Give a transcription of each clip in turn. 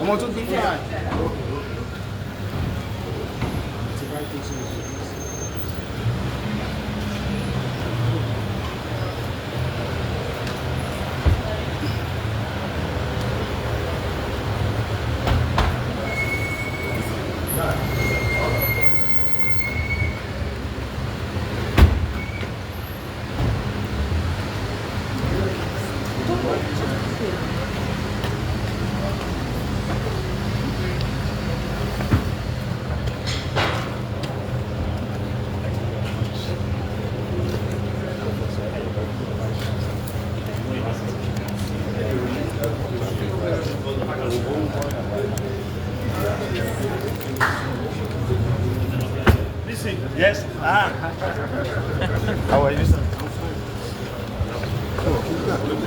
Ọmọ tó dúró náà. Yes. Ah. How are you, sir?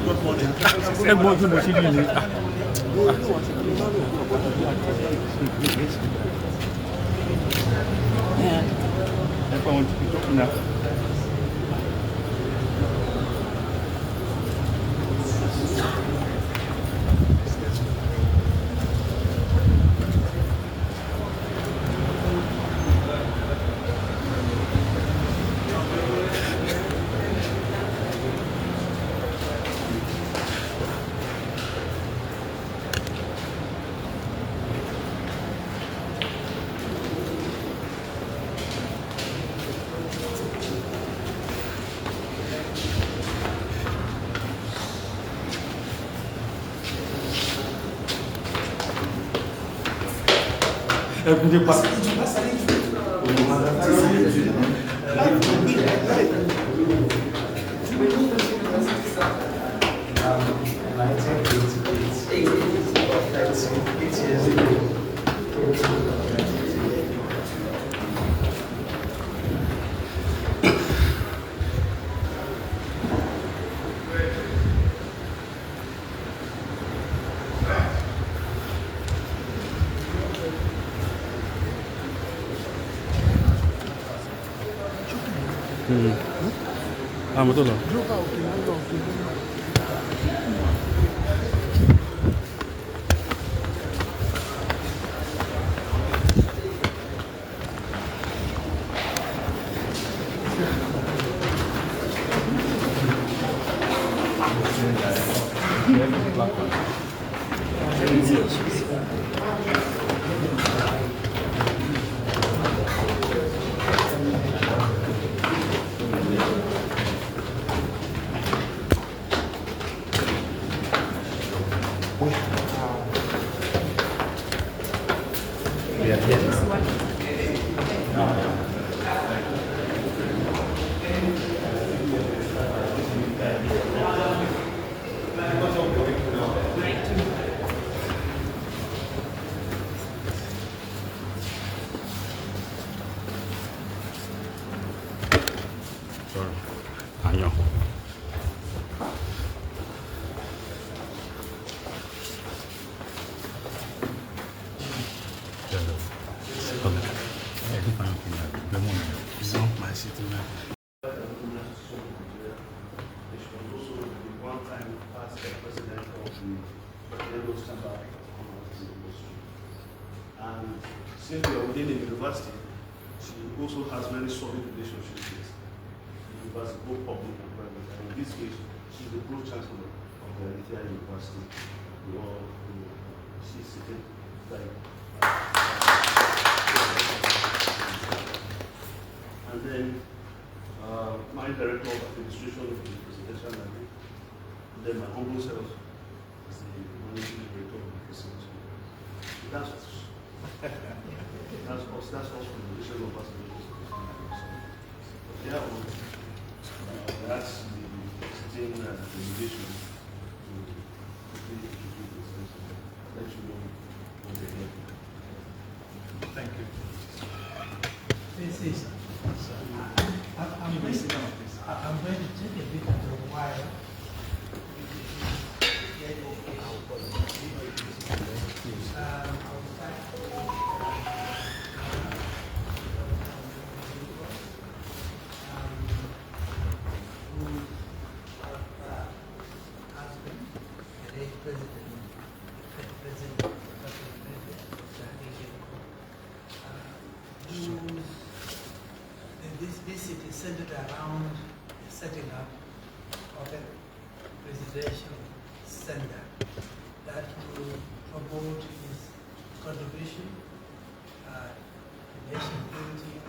Good morning. Betul lah. And since we are within the university, she also has very solid relationships with the university, both public and private. And in this case, she's the pro-chancellor of the entire university. She's sitting like. And then my director of administration of the presidential library, and then my humble self as the managing director of the presidential library. That's us. That's us from the vision of us. Yeah, that's the sitting delegation to let you know what they get. Thank you. This is. I'm going to take a bit of a while. around the setting up of a presidential center that will promote his contribution to nation building,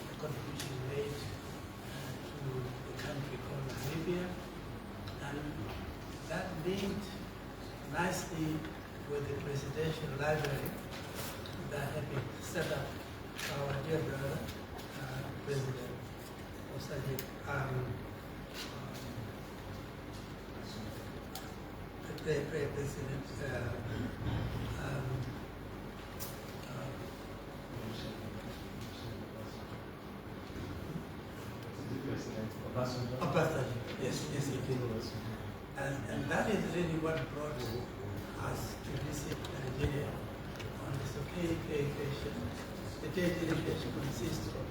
the contribution made to the country called Namibia, and that linked nicely with the presidential library that had been set up by our dear brother, President Osage, President Obasanjo. Yes, yes, it is. And that is really what brought us to visit Nigeria on this occasion. The delegation consists of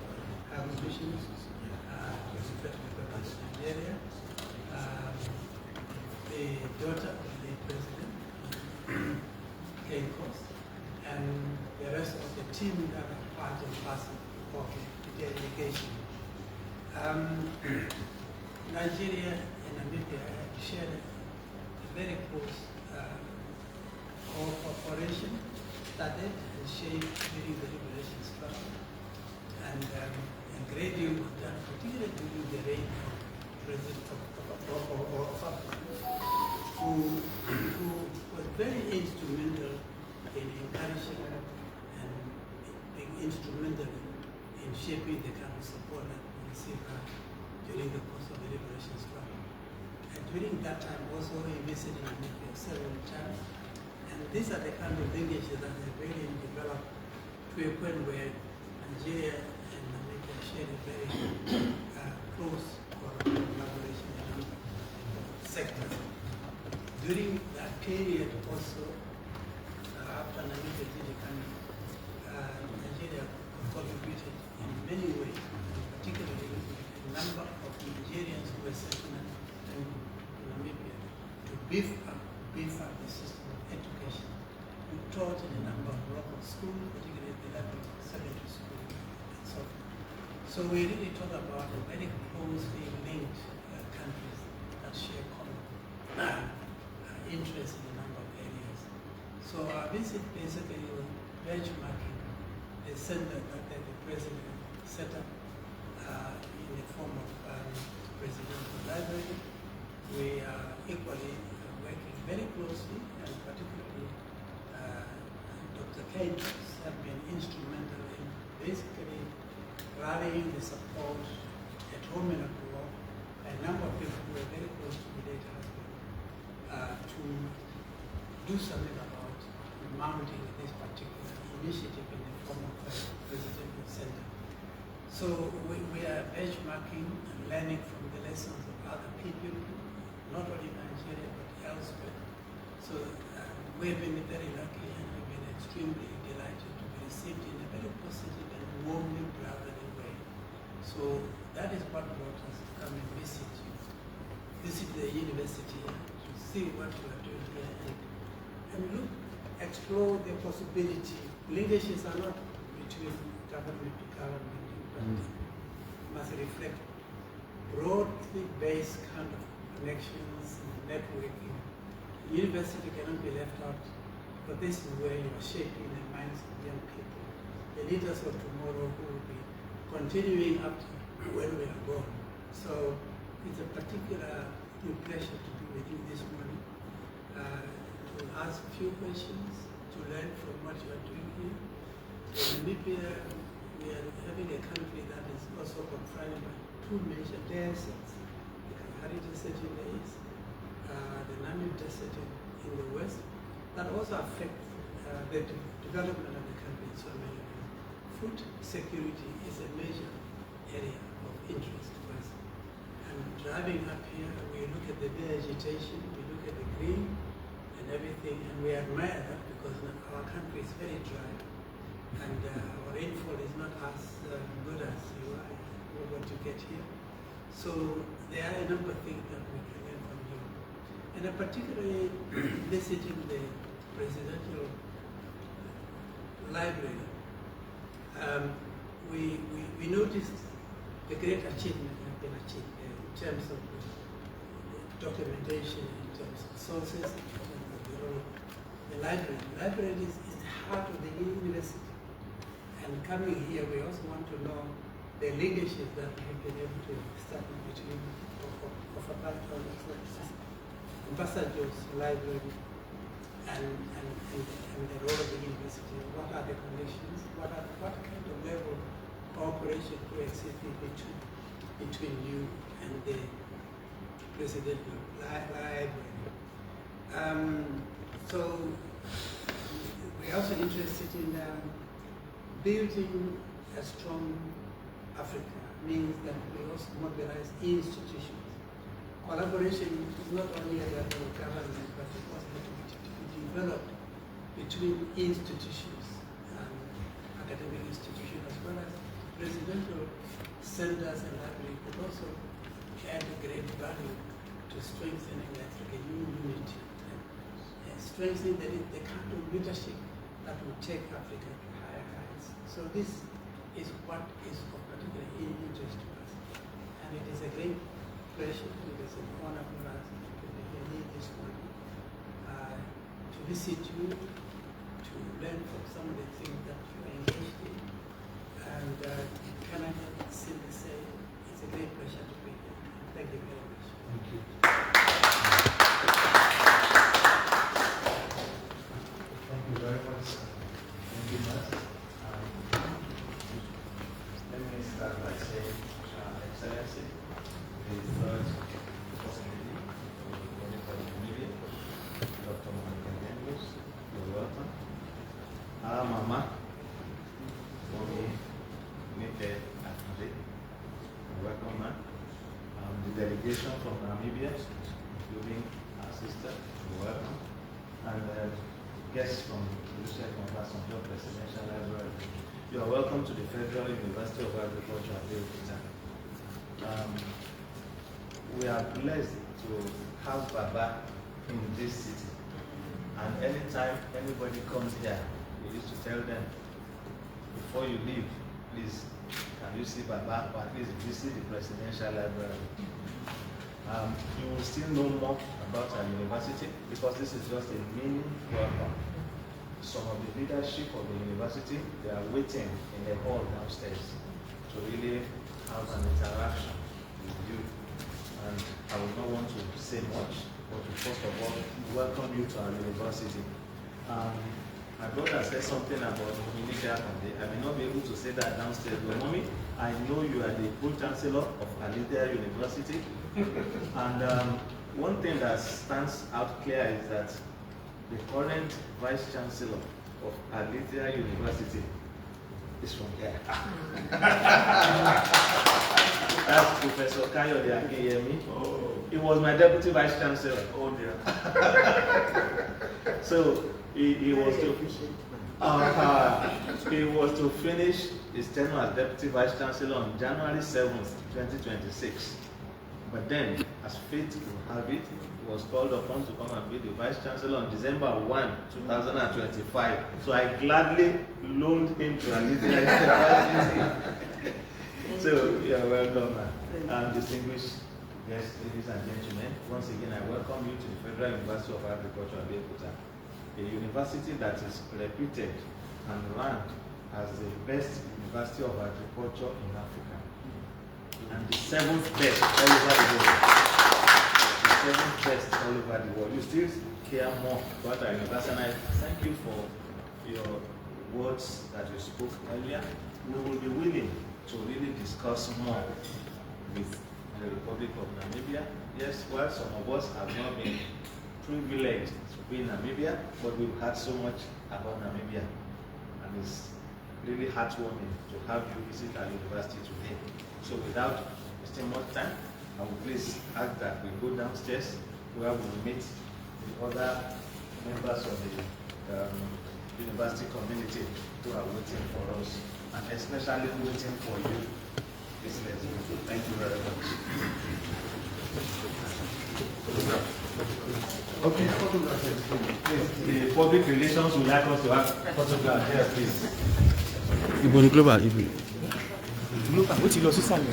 our missions to Nigeria, the daughter of the president, Geingos, and the rest of the team that are part and parcel of the delegation. Nigeria and Namibia shared a very close cooperation, started and shaped during the liberation struggle, and a great deal was done, particularly during the reign of President Obasanjo, who was very instrumental in encouraging and being instrumental in shaping the kind of support that we received during the course of the liberation struggle. And during that time also he visited Namibia several times. And these are the kind of linkages that have really developed to a point where Nigeria and Namibia share a very close collaboration in a number of sectors. During that period also, after Namibia did the country, Nigeria contributed in many ways, particularly a number of Nigerians who were settling in Namibia to beef up the system of education. We taught in a number of local schools, particularly at the level of secondary school and so forth. So we really talk about a very closely linked countries that share common interest in a number of areas. So our visit basically was benchmarking the center that the president set up in the form of presidential library. We are equally working very closely, and particularly Dr. Geingos have been instrumental in basically rallying the support at home and abroad. A number of people who were very close to the data to do something about mounting this particular initiative in the form of a presidential center. So we are benchmarking and learning from the lessons of other people, not only in Nigeria but elsewhere. So we've been very lucky and we've been extremely delighted to be received in a very positive and warmly brotherly way. So that is what brought us to come and visit you, visit the university to see what you are doing here and look, explore the possibility. Linkages are not between government to government, but must reflect broadly based kind of connections and networking. The university cannot be left out, but this is where you are shaping the minds of young people, the leaders of tomorrow who will be continuing up to when we are gone. So it's a particular pleasure to be with you this morning, to ask a few questions, to learn from what you are doing here. In Namibia, we are having a country that is also confronted by two major deserts, the Kalahari Desert in the east, the Namibian Desert in the west, that also affect the development of the country in so many ways. Food security is a major area of interest to us. And driving up here, we look at the vegetation, we look at the green and everything, and we admire that because our country is very dry. And our rainfall is not as good as you are what you get here. So there are a number of things that we can learn from you. And particularly visiting the presidential library, we noticed the great achievement have been achieved in terms of documentation, in terms of sources, in terms of the role of the library. The library is the heart of the university. And coming here, we also want to know the leadership that we have been able to establish between of ambassadors, library, and the role of the university. What are the connections? What kind of level of cooperation coexisting between you and the presidential library? So we're also interested in building a strong Africa. Means that we also mobilize institutions. Collaboration is not only at the level of government, but it also has to be developed between institutions, academic institutions, as well as residential centers and libraries, could also add a great value to strengthening the African unity and strengthening the kind of leadership that will take Africa to higher heights. So this is what is of particular interest to us. And it is a great pleasure, it is an honor for us to be here this morning, to visit you, to learn from some of the things that you are engaged in. And can I simply say, it's a great pleasure to be here. Thank you very much. Thank you. Thank you very much. Thank you, Master. Let me start by saying, Excellency, the third First Lady of the Republic of Namibia, Dr. Geingos, you're welcome. Our Mama, Mommy, Nite, Akande, you're welcome, ma'am. The delegation from Namibia, including our sister, you're welcome. And guests from Lucia Compassion Presidential Library. You are welcome to the Federal University of Agriculture, Abeokuta. We are blessed to have Baba in this city. And anytime anybody comes here, we used to tell them, before you leave, please, can you see Baba, or at least visit the Presidential Library. You will still know more about our university, because this is just a mini welcome. Some of the leadership of the university, they are waiting in the hall downstairs to really have an interaction with you. And I would not want to say much, but to first of all, welcome you to our university. My brother said something about Nigeria-Namibia. I may not be able to say that downstairs, but mommy, I know you are the Pro-Chancellor of Nigeria University. And one thing that stands out clear is that the current Vice Chancellor of Nigeria University is from here. That's Professor Kayode Akeyemi. Oh. He was my Deputy Vice Chancellor. Oh dear. So he was to finish his tenure as Deputy Vice Chancellor on January 7th, 2026. But then, as fate will have it, he was called upon to come and be the Vice Chancellor on December 1, 2025. So I gladly loaned him to Alithia. So you are welcome, distinguished guests, ladies and gentlemen. Once again, I welcome you to the Federal University of Agriculture, Abeokuta, a university that is reputed and ranked as the best university of agriculture in Africa, and the 7th best all over the world. The 7th best all over the world. You still care more about our university, and I thank you for your words that you spoke earlier. We will be willing to really discuss more with the Republic of Namibia. Yes, well, some of us have not been privileged to be in Namibia, but we've heard so much about Namibia, and it's really heartwarming to have you visit our university today. So without wasting much time, I will please ask that we go downstairs where we will meet the other members of the university community who are waiting for us, and especially waiting for you this lesson. Thank you very much. Okay, please, the public relations would like us to have photograph here, please. Ibu Global, Ibu. global ó ti lọ sísàlẹ̀.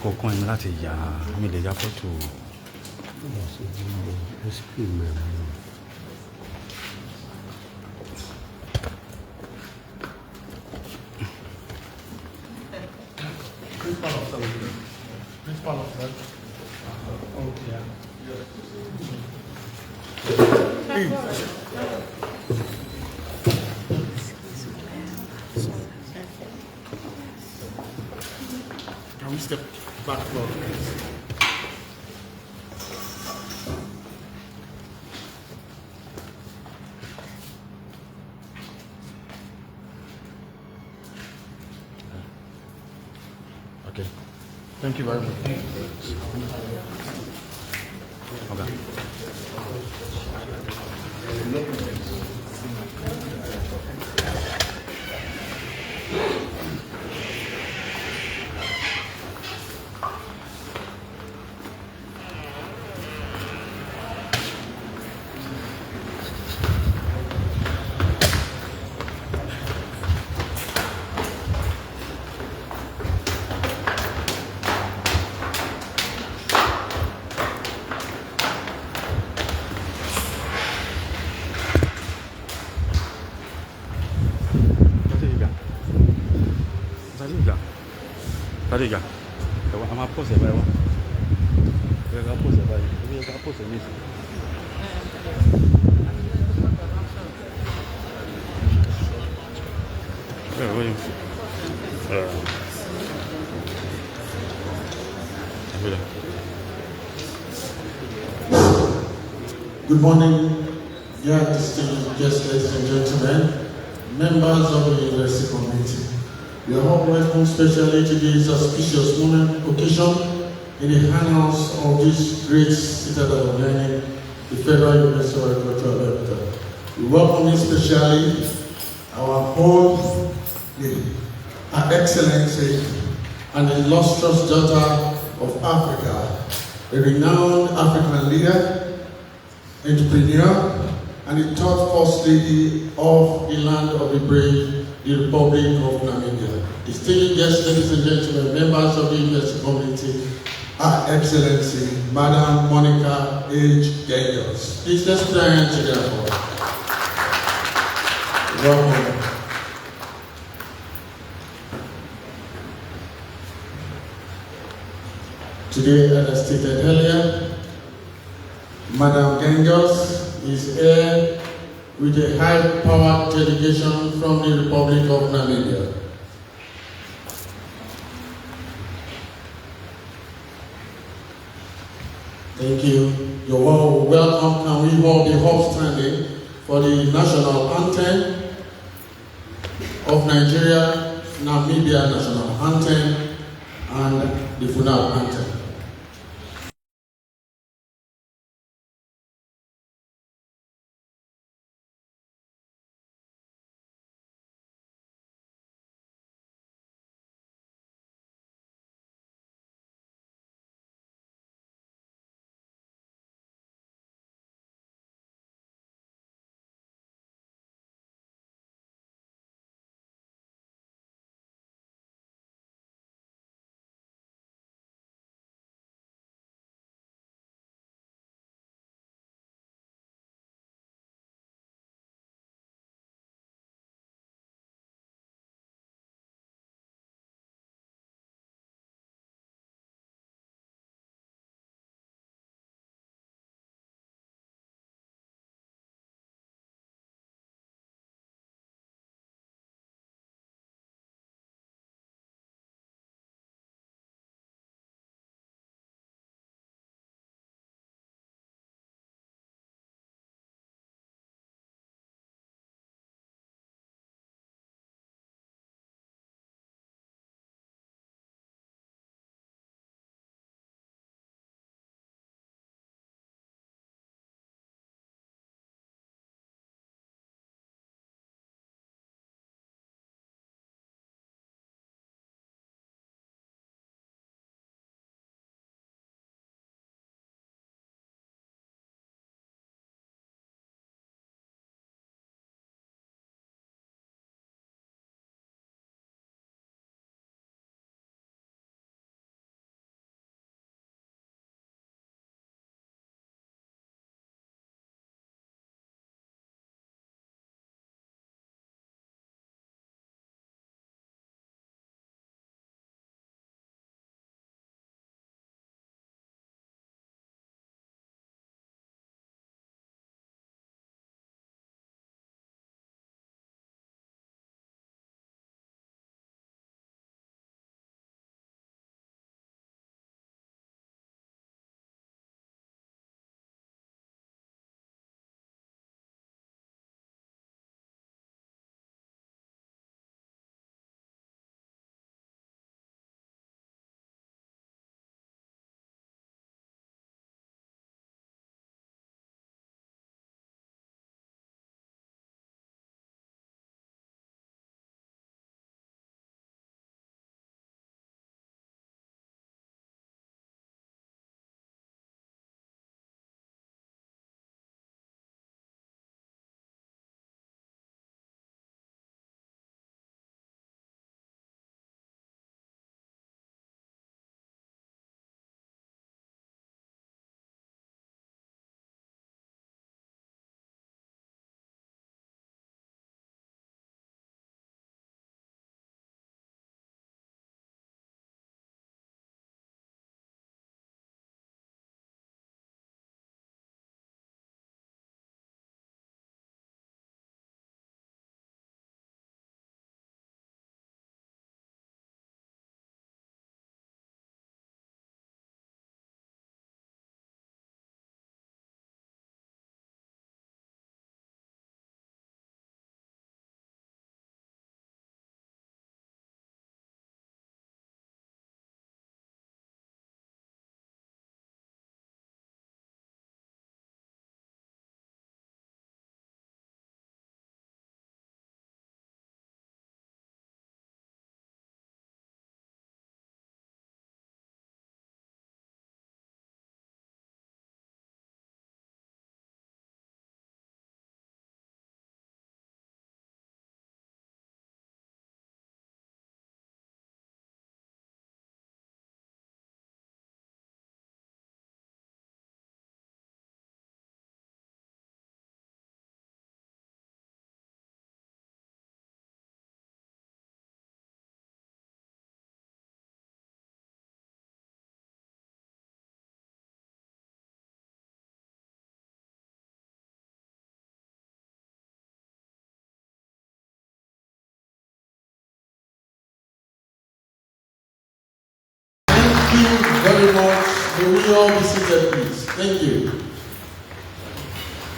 kọ̀ọ̀kan ẹni láti yà mí lè ya fọ́tò. Principal of that. Oh, yeah. Can we step back, Lord, please? Okay. Thank you very much. Okay. Tadi gak? Kalau sama pos ya, Pak. Kalau pos ya, Pak. Tapi kalau pos ini. Good morning, dear distinguished guests, ladies and gentlemen, members of the university community. We are all welcome especially to this auspicious occasion in the annals of this great citadel of learning, the Federal University of Agriculture of Abeokuta. We welcome especially our own, Her Excellency and the illustrious daughter of Africa, a renowned African leader, entrepreneur, and the third first lady of the land of the brave, the Republic of Namibia. Distinguished guests, ladies and gentlemen, members of the university community, Her Excellency, Madam Monica Hage Geingob. Please let's put our hands together for her. Welcome. Today, as I stated earlier, Madam Geingos is here with a high-powered delegation from the Republic of Namibia. Thank you. You're all welcome. Can we all be upstanding for the national anthem of Nigeria-Namibia national anthem and the FUNAAB anthem.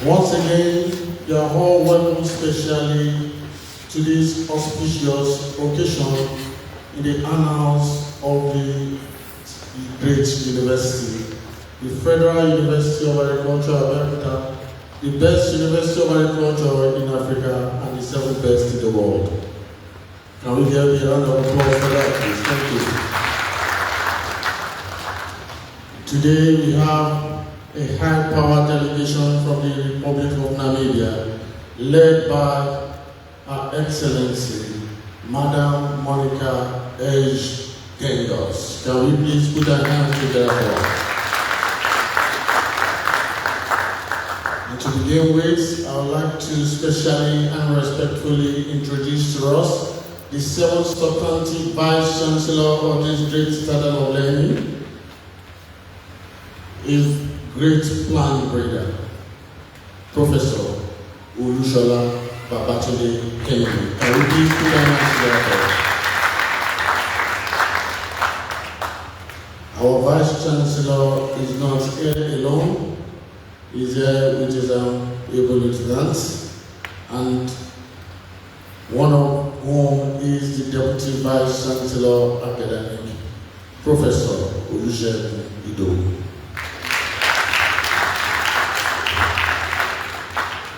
Once again, you are all welcome specially to this auspicious occasion in the annals of the great university, the Federal University of Agriculture, Abeokuta, the best university of agriculture in Africa, and the 7th best in the world. Can we get a round of applause for that, please? Thank you. Today we have a high-powered delegation from the Republic of Namibia, led by Her Excellency, Madam Monica Hage Geingob. Can we please put our hands together? And to begin with, I would like to specially and respectfully introduce to us the 7th substantive Vice Chancellor of this great citadel of learning, a great plan breeder, Professor Olushola Babatunde Kennedy. Can we please put our hands together? Our Vice Chancellor is not here alone. He's here with his able lieutenants, and one of whom is the Deputy Vice Chancellor Academic, Professor Olusegun Idowu.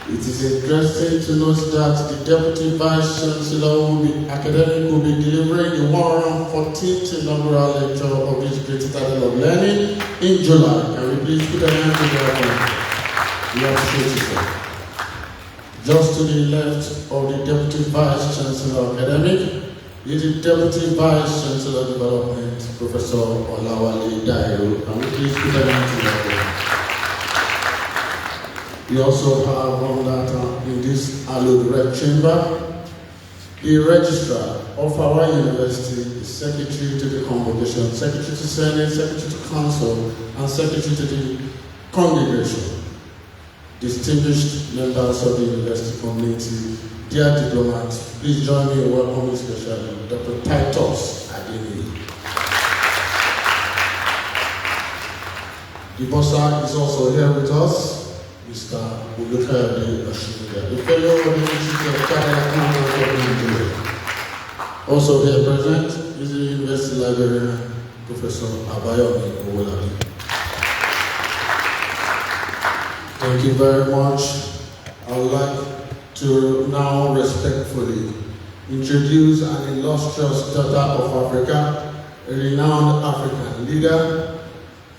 It is interesting to note that the Deputy Vice Chancellor Academic will be delivering the 114th inaugural lecture of this great citadel of learning in July. Can we please put a hand together? We appreciate it, sir. Just to the left of the Deputy Vice Chancellor Academic is the Deputy Vice Chancellor Development, Professor Olawale Dairo. Can we please put a hand together? We also have on that in this hallowed red chamber, the Registrar of our university, the Secretary to the Convocation, Secretary to Senate, Secretary to Council, and Secretary to the Congregation. Distinguished members of the university community, dear diplomats, please join me in welcoming especially Dr. Titus Adeni. The bossa is also here with us. Mr. Ulukayode Oshimida, the fellow of the University of Nigeria. Also here present is the University Librarian, Professor Abeokuta. Thank you very much. I would like to now respectfully introduce an illustrious daughter of Africa, a renowned African leader,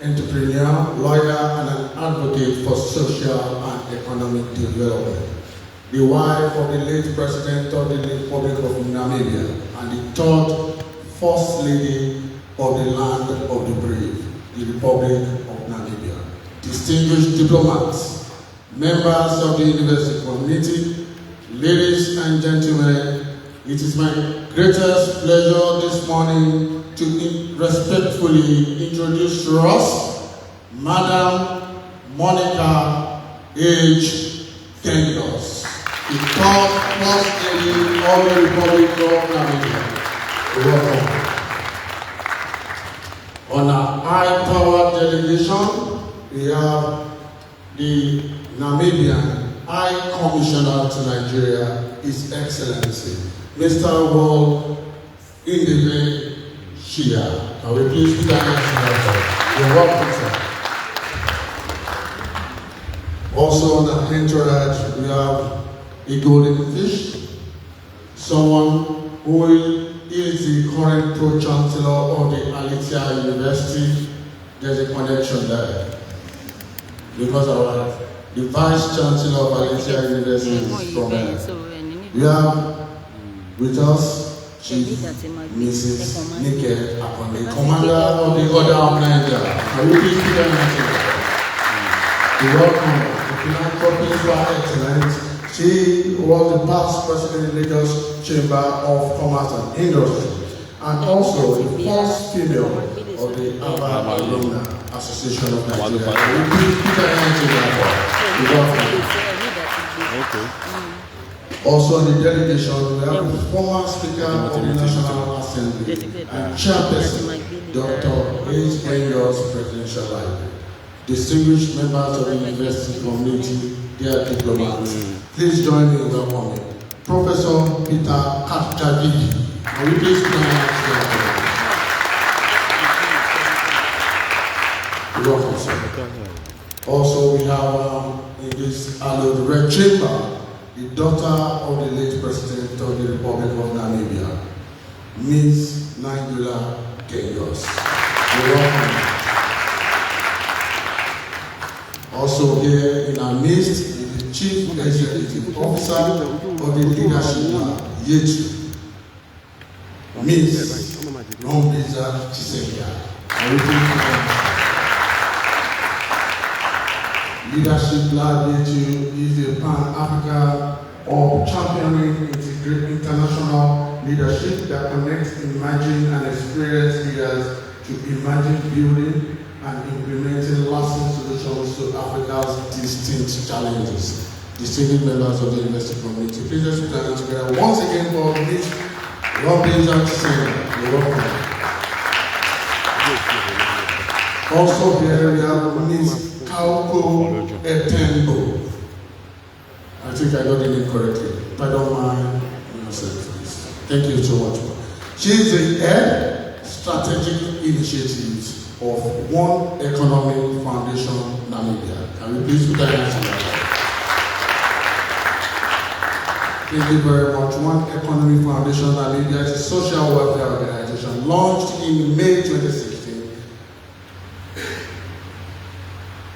entrepreneur, lawyer, and an advocate for social and economic development. The wife of the late President of the Republic of Namibia and the 3rd First Lady of the land of the brave, the Republic of Namibia. Distinguished diplomats, members of the university community, ladies and gentlemen, it is my greatest pleasure this morning to respectfully introduce to us Madam Monica Hage Geingob, the 3rd First Lady of the Republic of Namibia. Welcome. On our high-powered delegation, we have the Namibian High Commissioner to Nigeria, His Excellency, Mr. Wall Indebe Shia. Can we please put our hands together? You're welcome, sir. Also on the entourage, we have a golden fish, someone who is the current Pro-Chancellor of the Alicia University. There's a connection there. Because the Vice Chancellor of Alicia University is from there. We have with us Chief Mrs. Nike Akonde, Commander of the Order of Nigeria. I will please put them together. We welcome the philanthropist by excellence. She was the past president in Lagos Chamber of Commerce and Industry, and also the first female of the Aba Alumni Association of Nigeria. We please put them together. We welcome. Okay. Also in the delegation, we have the former Speaker of the National Assembly and Chairperson, Dr. Hage Geingob Presidential Library. distinguished members of the university community, dear diplomats. Please join me in welcoming Professor Peter Katjagi. Can we please put our hands together? You're welcome, sir. Also, we have in this hallowed red chamber the daughter of the late President of the Republic of Namibia, Ms. Hage Geingob. You're welcome. Also here in our midst is the Chief Executive Officer of the Leadership Lab, Yetu, Ms. Rombiza Chisenga. Leadership Lab Yetu is a Pan-Africa of championing international leadership that connects emerging and experienced leaders to imagine building and implementing lasting solutions to Africa's distinct challenges. Distinguished members of the university community, please let's put our hands together once again for Ms. Rombiza Chisenga. You're welcome. Also here we have Ms. Kauko Etembo. I think I got the name correctly. If I don't mind, please. Thank you so much. She is the head strategic initiatives of One Economic Foundation Namibia. Can we please put our hands together? Thank you very much. One Economic Foundation Namibia is a social welfare organization launched in May 2016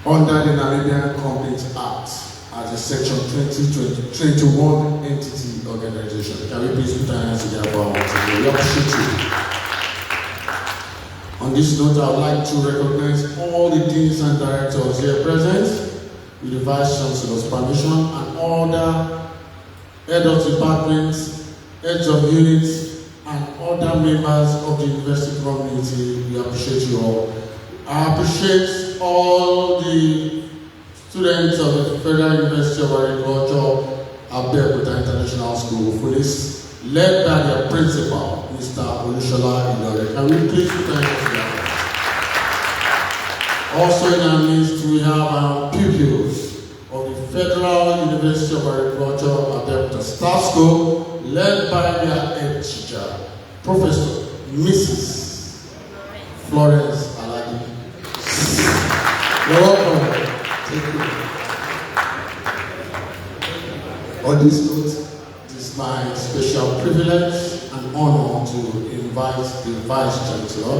under the Namibian Companies Act as a Section 2021 entity organization. Can we please put our hands together for our team? We appreciate you. On this note, I would like to recognize all the deans and directors here present, with the Vice Chancellor's permission, and all the heads of departments, heads of units, and other members of the university community. We appreciate you all. I appreciate all the students of the Federal University of Agriculture, Abeokuta International School, FUNAAB, led by their principal, Mr. Olushola Ilore. Can we please put our hands together? Also in our midst, we have our pupils of the Federal University of Agriculture, Abeokuta Staff School, led by their head teacher, Professor Mrs. Florence Alagi. You're welcome. Thank you. On this note, it is my special privilege and honor to invite the Vice Chancellor,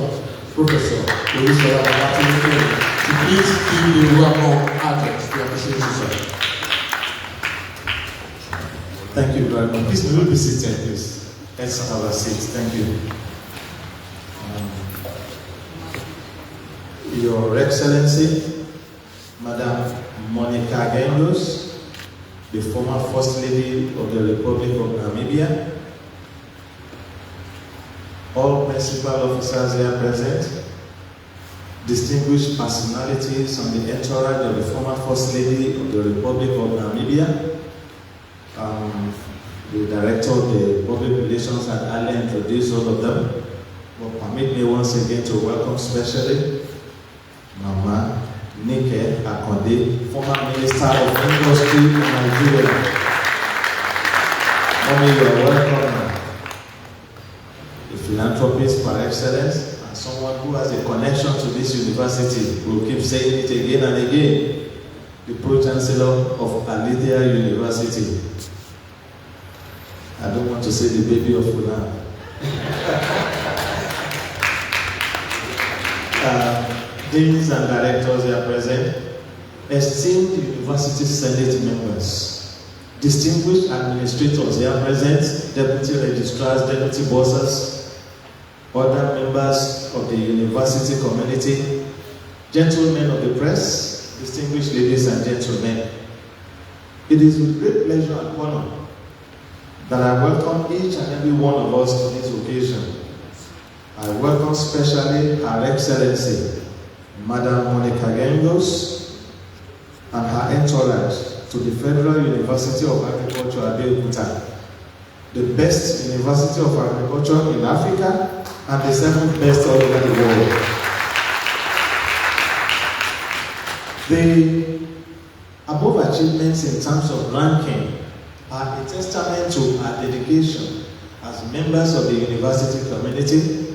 Professor Olushola Ilore, to please give the welcome address. We appreciate you, sir. Thank you very much. Please, we will be seated, please. Let's have a seat. Thank you. Your Excellency, Madam Monica Geingos, the former First Lady of the Republic of Namibia, all principal officers here present, distinguished personalities on the entourage of the former First Lady of the Republic of Namibia, the Director of the Public Relations, and earlier introduced all of them. But permit me once again to welcome specially Mama Nike Akonde, former Minister of Industry in Nigeria. Mommy, you are welcome. A philanthropist par excellence, and someone who has a connection to this university. We'll keep saying it again and again. The Pro-Chancellor of Alithea University. I don't want to say the baby of FUNAAB. Deans and directors here present, esteemed University Senate members, distinguished administrators here present, deputy registrars, deputy bosses, other members of the university community, gentlemen of the press, distinguished ladies and gentlemen. It is with great pleasure and honor that I welcome each and every one of us to this occasion. I welcome specially Her Excellency, Madam Monica Geingos, and her entourage to the Federal University of Agriculture, Abeokuta, the best university of agriculture in Africa and the 7th best all over the world. The above achievements in terms of ranking are a testament to our dedication as members of the university community,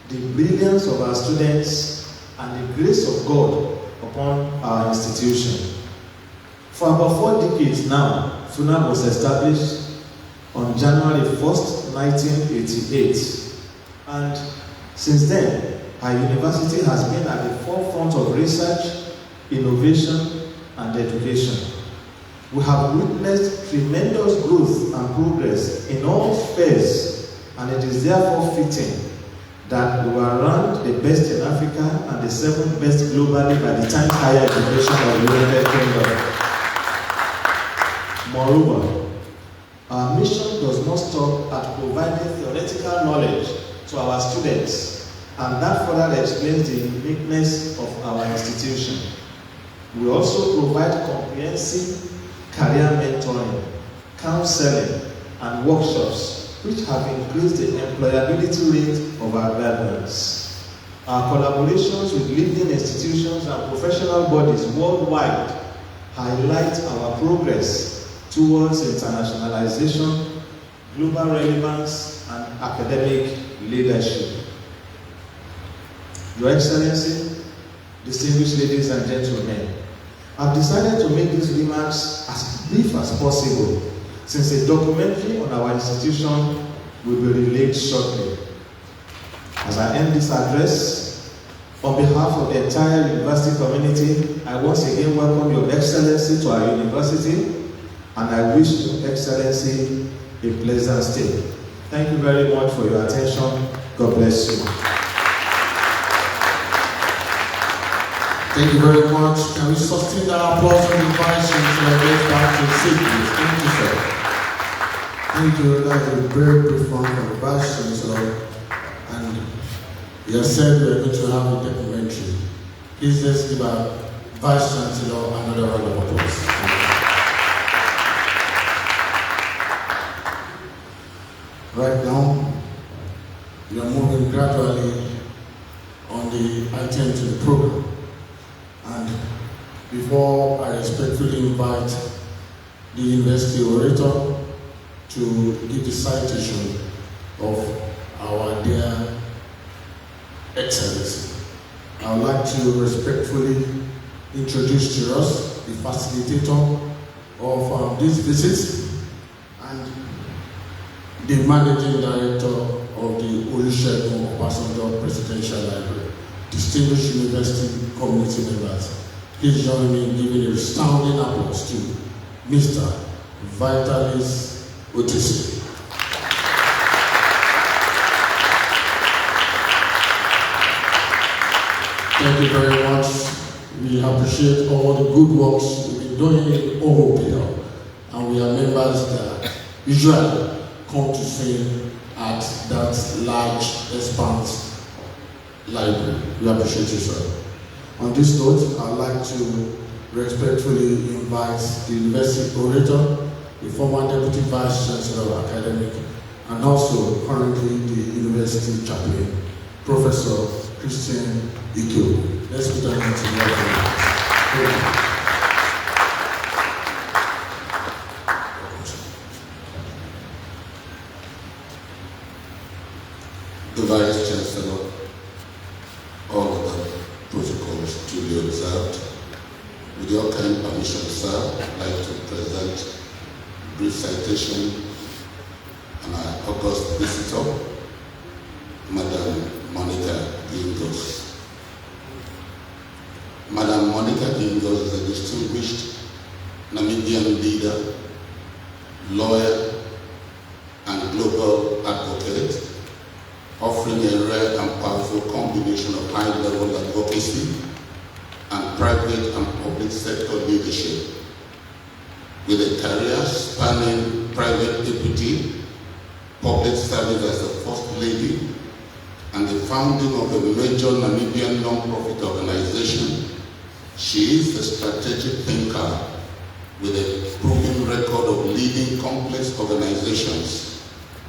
the brilliance of our students, and the grace of God upon our institution. For about 4 decades now, FUNAAB was established on January 1st, 1988. And since then, our university has been at the forefront of research, innovation, and education. We have witnessed tremendous growth and progress in all spheres, and it is therefore fitting that we were ranked the best in Africa and the 7th best globally by the Times Higher Education of the United Kingdom. Moreover, our mission does not stop at providing theoretical knowledge to our students, and that further explains the uniqueness of our institution. We also provide comprehensive career mentoring, counseling, and workshops which have increased the employability rate of our graduates. Our collaborations with leading institutions and professional bodies worldwide highlight our progress towards internationalization, global relevance, and academic leadership. Your Excellency, distinguished ladies and gentlemen, I've decided to make these remarks as brief as possible, since a documentary on our institution will be relayed shortly. As I end this address, on behalf of the entire university community, I once again welcome Your Excellency to our university, and I wish Your Excellency a pleasant stay. Thank you very much for your attention. God bless you. Thank you very much. Can we sustain that applause for the Vice Chancellor and get back to seat, Thank you, sir. Thank you. That's a very brief one from the Vice Chancellor. And you have said we are going to have a documentary. Please let's give our Vice Chancellor another round of applause. Right now, we are moving gradually on the item to the program. And before I respectfully invite the University Orator to give the citation of our dear Excellency, I would like to respectfully introduce to us the facilitator of this visit and the Managing Director of the Olusegun Obasanjo Presidential Library. Distinguished university community members, please join me in giving a resounding applause to Mr. Vitalis Otisi. Thank you very much. We appreciate all the good works we've been doing in Omopia, and we are members that usually come to sing at that large expanse library. We appreciate you, sir. On this note, I'd like to respectfully invite the University Orator, the former Deputy Vice Chancellor of Academic, and also currently the University Chaplain, Professor Christian Iko. Let's put our hands together. The Vice Chancellor, all of the protocols duly observed. With your kind permission, sir, I'd like to present a brief citation on our august visitor, Madam Monica Geingos. Madam Monica Geingos is a distinguished Namibian leader, lawyer, and global advocate, offering a rare and powerful combination of high-level advocacy and private and public sector leadership. With a career spanning private equity, public service as the First Lady, and the founding of a major Namibian non-profit organization, she is a strategic thinker with a proven record of leading complex organizations,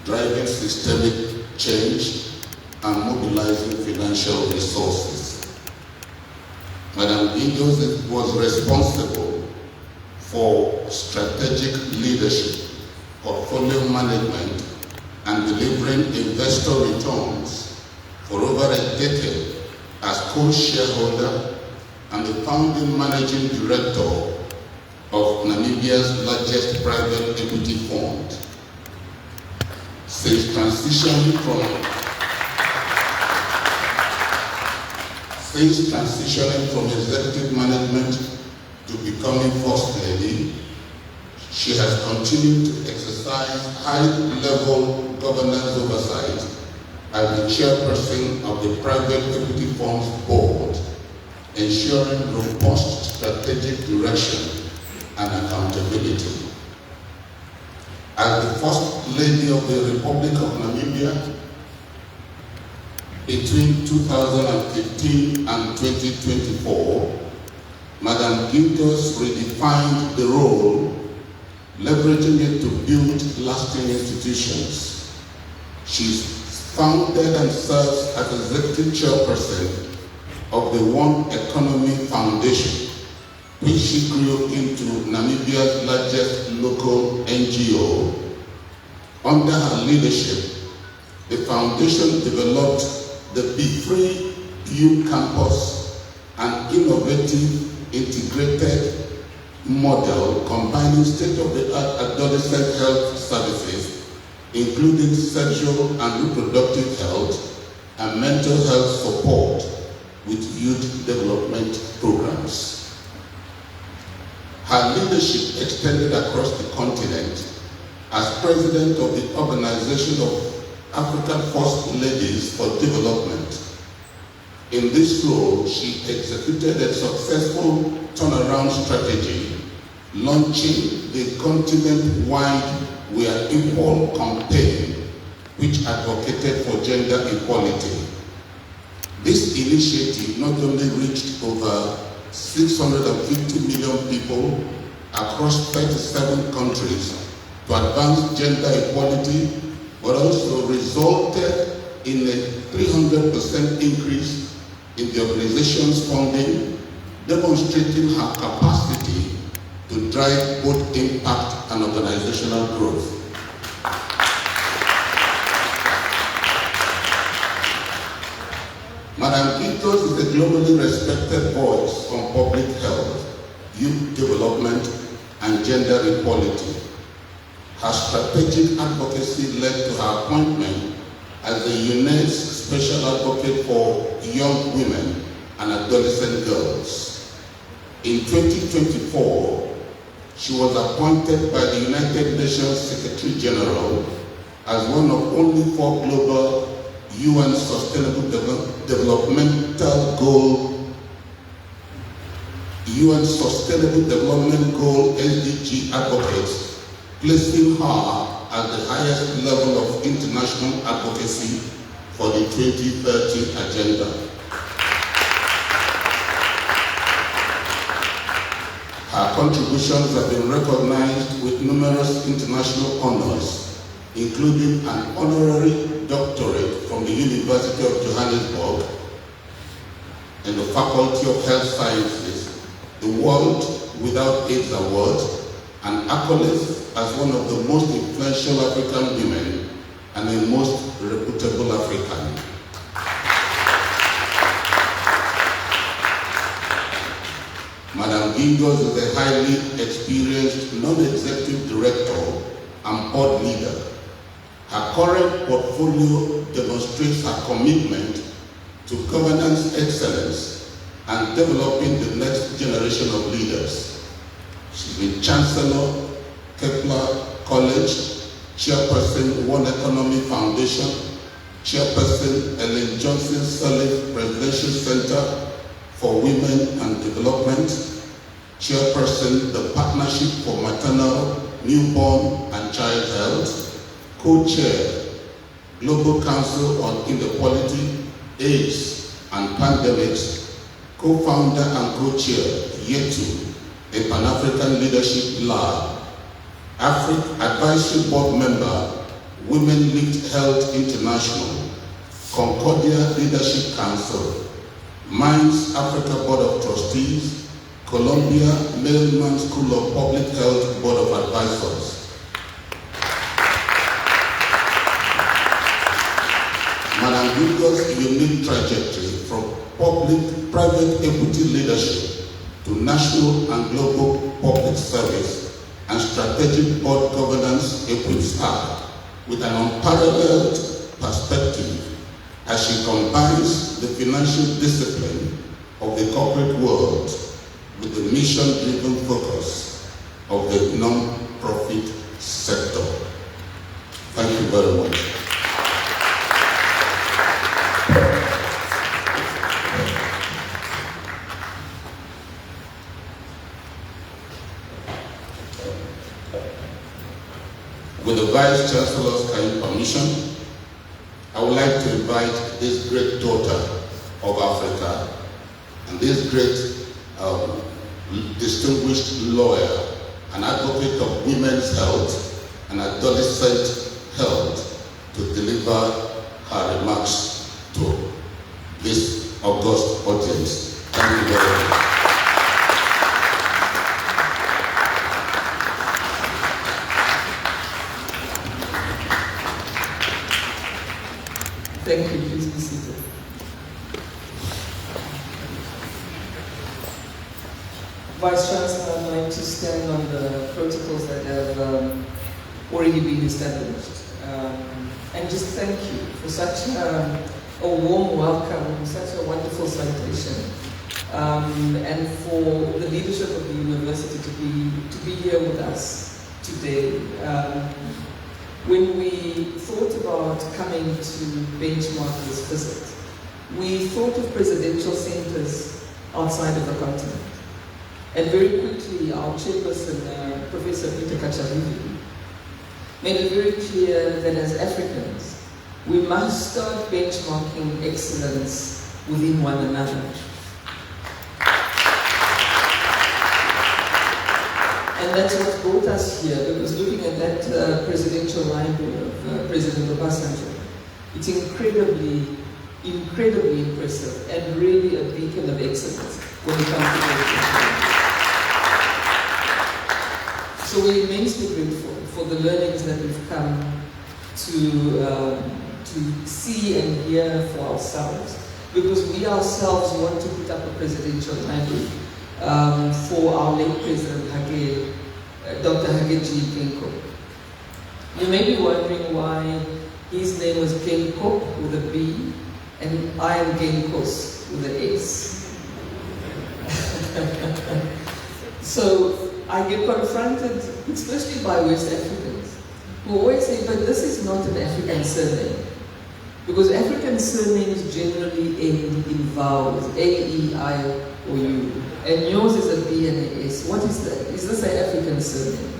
driving systemic change, and mobilizing financial resources. Madam Geingos was responsible for strategic leadership, portfolio management, and delivering investor returns for over a decade as co-shareholder and the founding managing director of Namibia's largest private equity fund. Since transitioning from executive management to becoming First Lady, she has continued to exercise high-level governance oversight as the chairperson of the Private Equity Fund's board, ensuring robust strategic direction and accountability. As the First Lady of the Republic of Namibia, between 2015 and 2024, Madam Geingos redefined the role, leveraging it to build lasting institutions. She's founded and serves as executive chairperson of the One Economy Foundation, which she grew into Namibia's largest local NGO. Under her leadership, the foundation developed the Be Free Youth Campus, an innovative integrated model combining state-of-the-art adolescent health services, including sexual and reproductive health and mental health support with youth development programs. Her leadership extended across the continent as president of the Organization of African First Ladies for Development. In this role, she executed a successful turnaround strategy, launching the continent-wide We Are Equal campaign, which advocated for gender equality. This initiative not only reached over 650 million people across 37 countries to advance gender equality, but also resulted in a 300% increase in the organization's funding, demonstrating her capacity to drive both impact and organizational growth. Madam Geingos is a globally respected voice on public health, youth development, and gender equality. Her strategic advocacy led to her appointment as the UNESCO Special Advocate for Young Women and Adolescent Girls. In 2024, she was appointed by the United Nations Secretary General as one of only 4 global UN Sustainable Developmental Goal SDG advocates, placing her at the highest level of international advocacy for the 2030 agenda. Her contributions have been recognized with numerous international honors, including an honorary doctorate from the University of Johannesburg in the Faculty of Health Sciences, the World Without AIDS Award, and accolades as one of the most influential African women and the most reputable African. Madam Geingos is a highly experienced non-executive director and board leader. Her current portfolio demonstrates her commitment to governance excellence and developing the next generation of leaders. She's been Chancellor, Kepler College, Chairperson, One Economy Foundation, Chairperson, Ellen Johnson Sirleaf Presidential Center for Women and Development, Chairperson, the Partnership for Maternal, Newborn and Child Health, Co-Chair, Global Council on Inequality, AIDS and Pandemics, Co-Founder and Co-Chair, YETU, a Pan-African Leadership Lab, Advisory Board Member, Women Linked Health International, Concordia Leadership Council, Mines Africa Board of Trustees, Columbia Mailman School of Public Health Board of Advisors. Madam Geingos' unique trajectory from public-private equity leadership to national and global public service and strategic board governance equips her with an unparalleled perspective as she combines the financial discipline of the corporate world with the mission-driven focus of the non-profit sector. Thank you very much. With the Vice Chancellor's kind permission, I would like to invite this great daughter of Africa and this great distinguished lawyer and advocate of women's health and adolescent health to deliver her remarks to this august audience. Thank you very much. Thank you. Please be seated. Vice Chancellor, I'd like to stand on the protocols that have already been established. And just thank you for such a warm welcome, such a wonderful salutation, and for the leadership of the university to be here with us today. When we thought about coming to benchmark this visit, we thought of presidential centers outside of the continent. And very quickly, our chairperson, Professor Peter Kachavivi, made it very clear that as Africans, we must start benchmarking excellence within one another. And that's what brought us here, because looking at that presidential library of President Obasanjo, it's incredibly impressive and really a beacon of excellence when it comes to benchmarking. So we're immensely grateful for the learnings that we've come to see and hear for ourselves, because we ourselves want to put up a presidential library for our late President Dr. Hage Geingob. You may be wondering why his name was Geingob with a B and I am Geingos with an S. So I get confronted, especially by West Africans, who always say, but this is not an African surname. Because African surnames generally end in vowels, A, E, I, or U. And yours is a B and an S. What is that? Is this an African surname?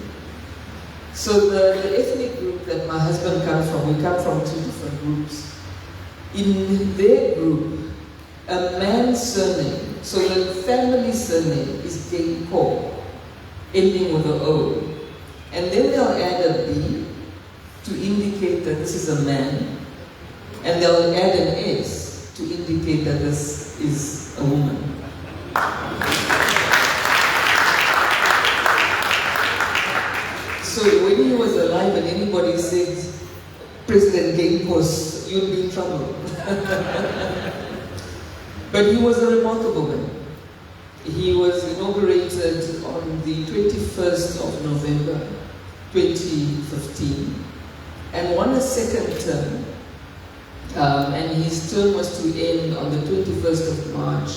So the ethnic group that my husband comes from, we come from two different groups. In their group, a man's surname, so the family surname is Geingob, ending with an O. And then they'll add a B to indicate that this is a man. And they'll add an S to indicate that this is a woman. So when he was alive and anybody said, President Geingos, you'd be in trouble. But he was a remarkable man. He was inaugurated on the 21st of November, 2015, and won a second term. And his term was to end on the 21st of March,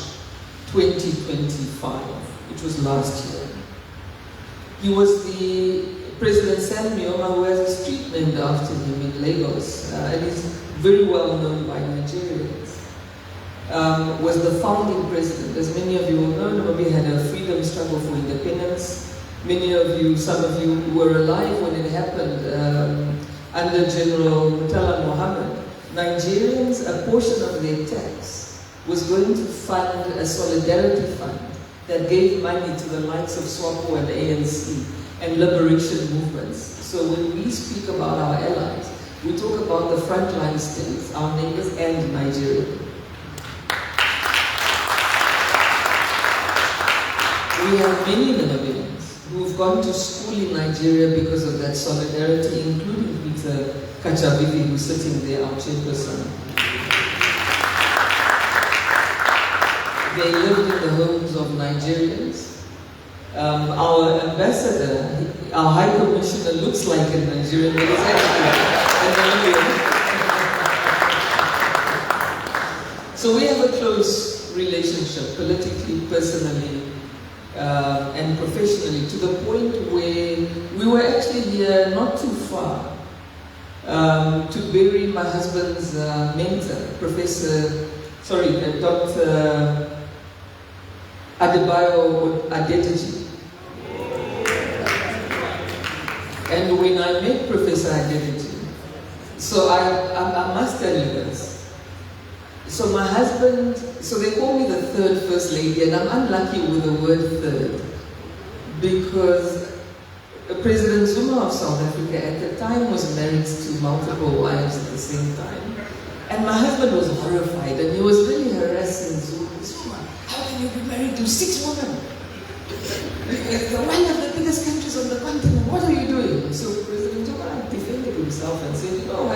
2025, which was last year. He was the President Sam Nujoma, who has a street named after him in Lagos, and is very well known by Nigerians. Was the founding president. As many of you will know, Namibia had a freedom struggle for independence. Many of you, some of you were alive when it happened under General Murtala Mohammed. Nigerians, a portion of their tax was going to fund a solidarity fund that gave money to the likes of SWAPO and ANC and liberation movements. So when we speak about our allies, we talk about the frontline states, our neighbors, and Nigeria. we have many Namibians who've gone to school in Nigeria because of that solidarity, including Peter Kachavivi, who's sitting there, our chairperson. They lived in the homes of Nigerians. Our ambassador, our high commissioner, looks like a Nigerian, but he's actually a Namibian. So we have a close relationship, politically, personally, and professionally, to the point where we were actually here not too far to bury my husband's mentor, Dr. Adebayo. And when I met Professor Adedeji, so I must tell you this. So my husband, so they call me the third First Lady, and I'm unlucky with the word third, because President Zuma of South Africa at the time was married to multiple wives at the same time. And my husband was horrified, and he was really harassing Zuma. How can you be married to 6 women? One of the biggest countries on the continent, what are you doing? So President Zuma defended himself and said, no,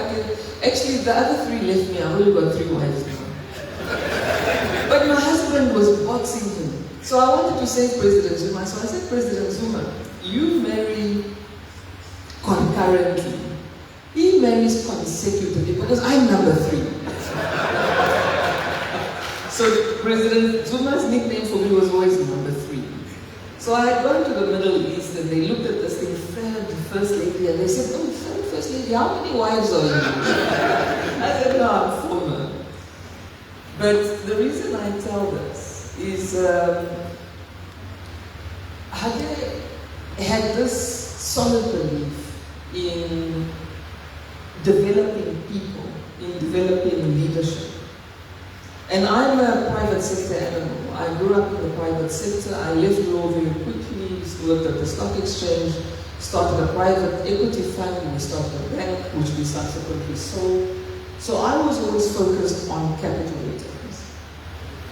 actually the other 3 left me, I've only got 3 wives now. But my husband was boxing him. So I wanted to say President Zuma, so I said, President Zuma, you marry concurrently. He marries consecutively because I'm number 3. So President Zuma's nickname for me was always number 3. So I had gone to the Middle East and they looked at this thing, third First Lady, and they said, oh, third First Lady, how many wives are you? I said, no, I'm former. But the reason I tell this is Hage had this solid belief in developing people, in developing leadership. And I'm a private sector animal. I grew up in the private sector. I left law very quickly, worked at the stock exchange, started a private equity fund, and we started a bank, which we subsequently sold. So I was always focused on capital returns.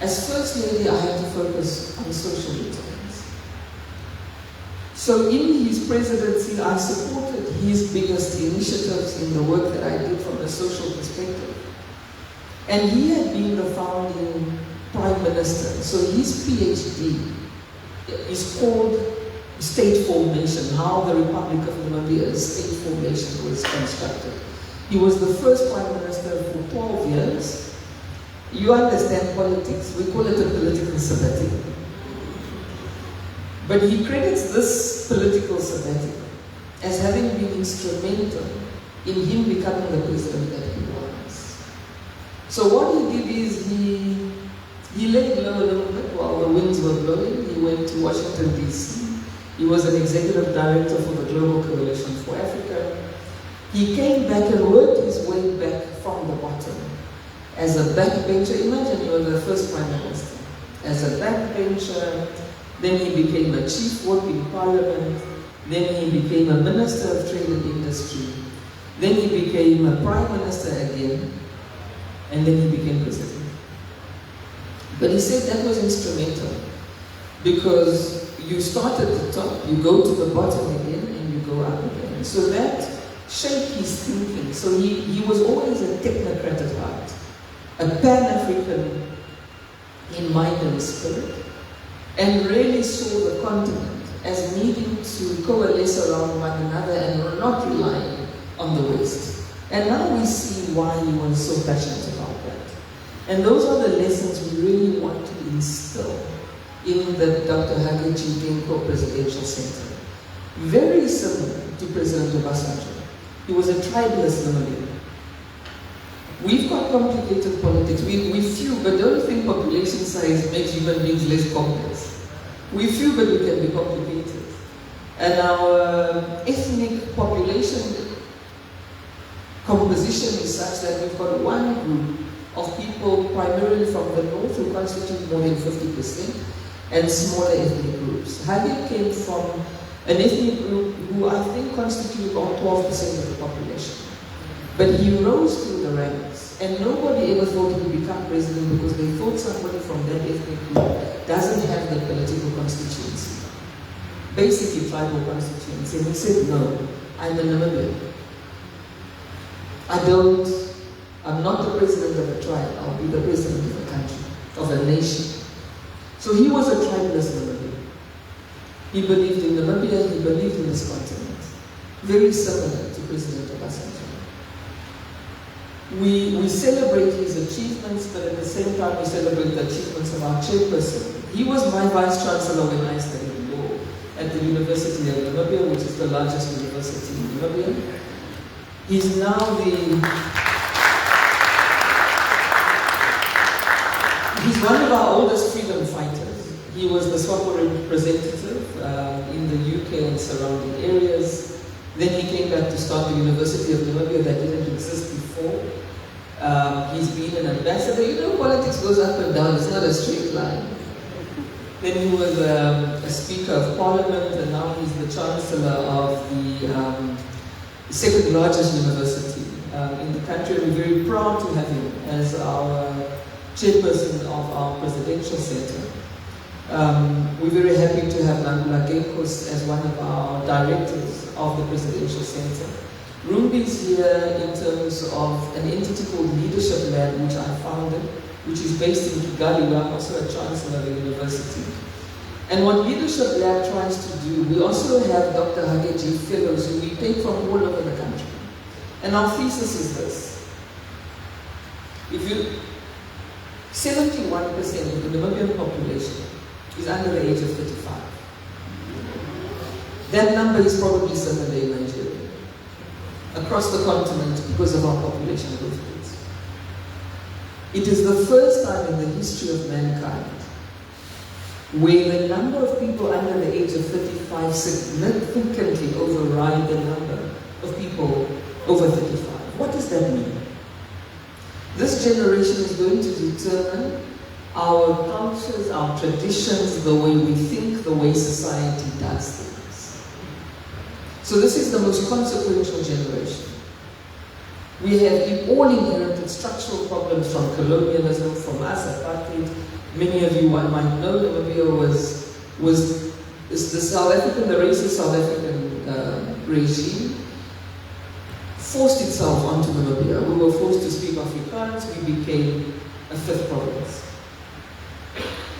As First Lady, I had to focus on social returns. So in his presidency, I supported his biggest initiatives in the work that I did from a social perspective. And he had been the founding Prime Minister. So his PhD is called State Formation, how the Republic of Namibia's state formation was constructed. He was the first Prime Minister for 12 years. You understand politics, we call it a political sabbatical. But he credits this political sabbatical as having been instrumental in him becoming the president that he was. So what he did is he laid low a little bit while the winds were blowing. He went to Washington, D.C. He was an executive director for the Global Coalition for Africa. He came back and worked his way back from the bottom. As a backbencher, imagine you were the first Prime Minister. As a backbencher, then he became a chief whip in Parliament, then he became a Minister of Trade and Industry, then he became a Prime Minister again, and then he became President. But he said that was instrumental, because you start at the top, you go to the bottom again, and you go up again. So that shaped his thinking. So he was always a technocrat at heart, a Pan-African in mind and spirit, and really saw the continent as needing to coalesce around one another and not relying on the West. And now we see why he was so passionate about that. And those are the lessons we really want to instill in the Dr. Hage Geingob Presidential Center. Very similar to President Obasanjo. He was a tribalist Namibian. We've got complicated politics. We few, but don't think population size makes human beings less complex. We few, but we can be complicated. And our ethnic population composition is such that we've got one group of people primarily from the north who constitute more than 50%, and smaller ethnic groups. Hage came from an ethnic group who I think constitute about 12% of the population. But he rose through the ranks And nobody ever thought he would become president because they thought somebody from that ethnic group doesn't have the political constituency. Basically tribal constituency. And he said, no, I'm a Namibian. I'm not the president of a tribe, I'll be the president of a country, of a nation. So he was a tribeless Namibian. He believed in Namibia, he believed in this continent. Very similar to President Obasanjo. We celebrate his achievements, but at the same time we celebrate the achievements of our chairperson. He was my vice chancellor when I studied law at the University of Namibia, which is the largest university in Namibia. He's now he's one of our oldest freedom fighters. He was the SWAPO representative in the UK and surrounding areas. Then he came back to start the University of Namibia that didn't exist before. He's been an ambassador. You know, politics goes up and down. It's not a straight line. Then he was a Speaker of Parliament, and now he's the Chancellor of the second largest university in the country. We're very proud to have him as our chairperson of our presidential center. We're very happy to have Hage Geingob as one of our directors of the presidential center. Rumbi is here in terms of an entity called Leadership Lab, which I founded, which is based in Kigali. I'm also a chancellor of the university. And what Leadership Lab tries to do, we also have Dr. Hage fellows who we take from all over the country. And our thesis is this. 71% of the Namibian population is under the age of 35. That number is probably similar in Nigeria, across the continent because of our population growth rates. It is the first time in the history of mankind where the number of people under the age of 35 significantly override the number of people over 35. What does that mean? This generation is going to determine our cultures, our traditions, the way we think, the way society does things. So this is the most consequential generation. We have all inherited structural problems from colonialism, from us, apartheid. Many of you might know Namibia was the South African, the racist South African regime forced itself onto Namibia. We were forced to speak Afrikaans, we became a fifth province.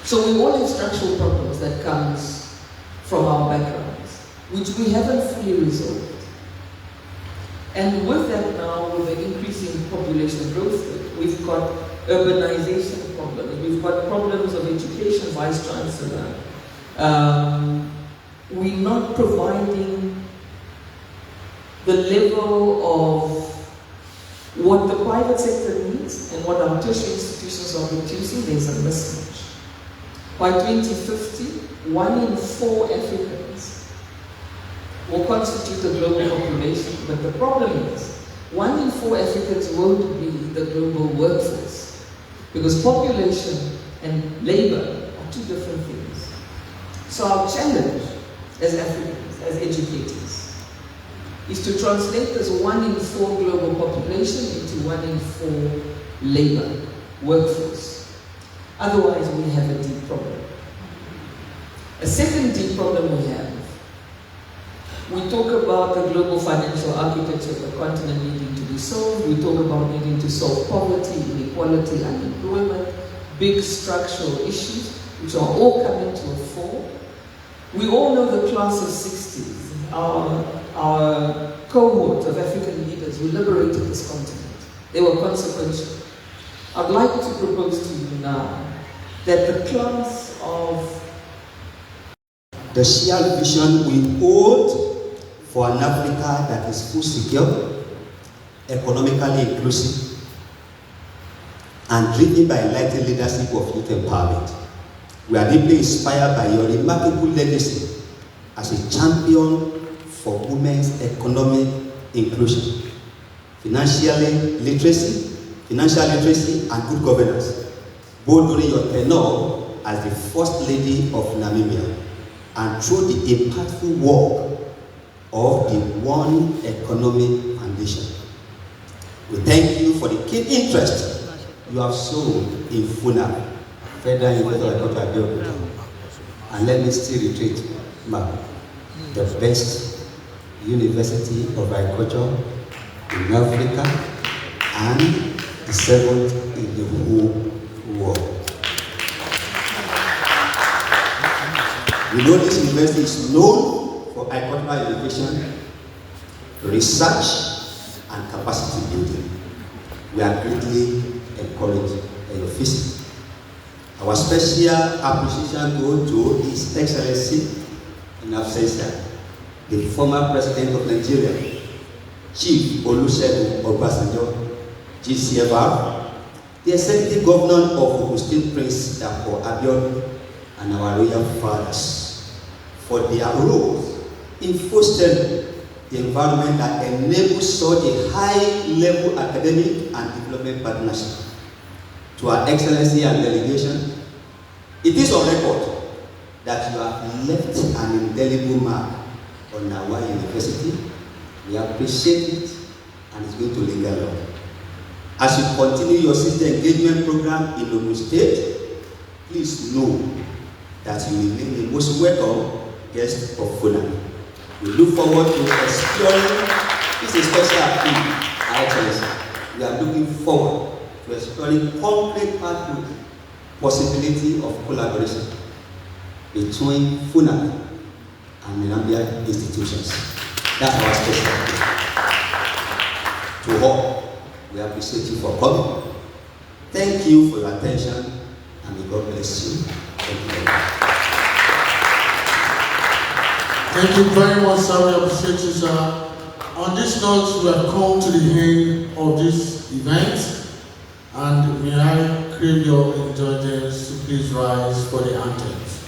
So we all have structural problems that comes from our backgrounds, which we haven't fully resolved. And with that now, with the increasing population growth rate, we've got urbanization problems, we've got problems of education, Vice Chancellor. We're not providing the level of what the private sector needs and what our tertiary institutions are producing. There's a mismatch. By 2050, 1 in 4 Africans will constitute the global population, but the problem is 1 in 4 Africans won't be the global workforce because population and labor are two different things. So our challenge as Africans, as educators, is to translate this 1 in 4 global population into 1 in 4 labor, workforce. Otherwise, we have a deep problem. A second deep problem we have, we talk about the global financial architecture of the continent needing to be solved. We talk about needing to solve poverty, inequality, unemployment, big structural issues, which are all coming to a fore. We all know the class of 60s, our cohort of African leaders who liberated this continent. They were consequential. I'd like to propose to you now that the class of the shared vision we hold for an Africa that is food secure, economically inclusive, and driven by enlightened leadership of youth empowerment. We are deeply inspired by your remarkable legacy as a champion for women's economic inclusion, financial literacy, and good governance, both during your tenure as the First Lady of Namibia and through the impactful work of the One Economic Foundation. We thank you for the keen interest you have shown in FUNAAB, Federal University of Abeokuta. And let me still reiterate, the best university of agriculture in Africa and the 7th in the whole world. We know this university is known for agricultural education, research, and capacity building. We are greatly encouraged by your visit. Our special appreciation goes to His Excellency in absentia, the former President of Nigeria, Chief Olusegun Obasanjo, GCFR, the Executive Governor of Ogun State Prince Dapo Abiodun, and our royal fathers for their roles in fostering the environment that enables such a high-level academic and development partnership. To our Excellency and delegation, it is on record that you have left an indelible mark on our university. We appreciate it and it's going to linger on. As you continue your citizen engagement program in Ogun State, please know that you will be the most welcome guest of FUNAAB. We look forward to exploring this special appeal, Our Excellency. We are looking forward to exploring concrete pathway possibility of collaboration between FUNAAB and the Namibian institutions. That's our special appeal. To all, we appreciate you for coming. Thank you for your attention and may God bless you. Thank you very much. Thank you very much, sir. We appreciate you, sir. On this note, we have come to the end of this event, and may I crave your indulgence to please rise for the anthems.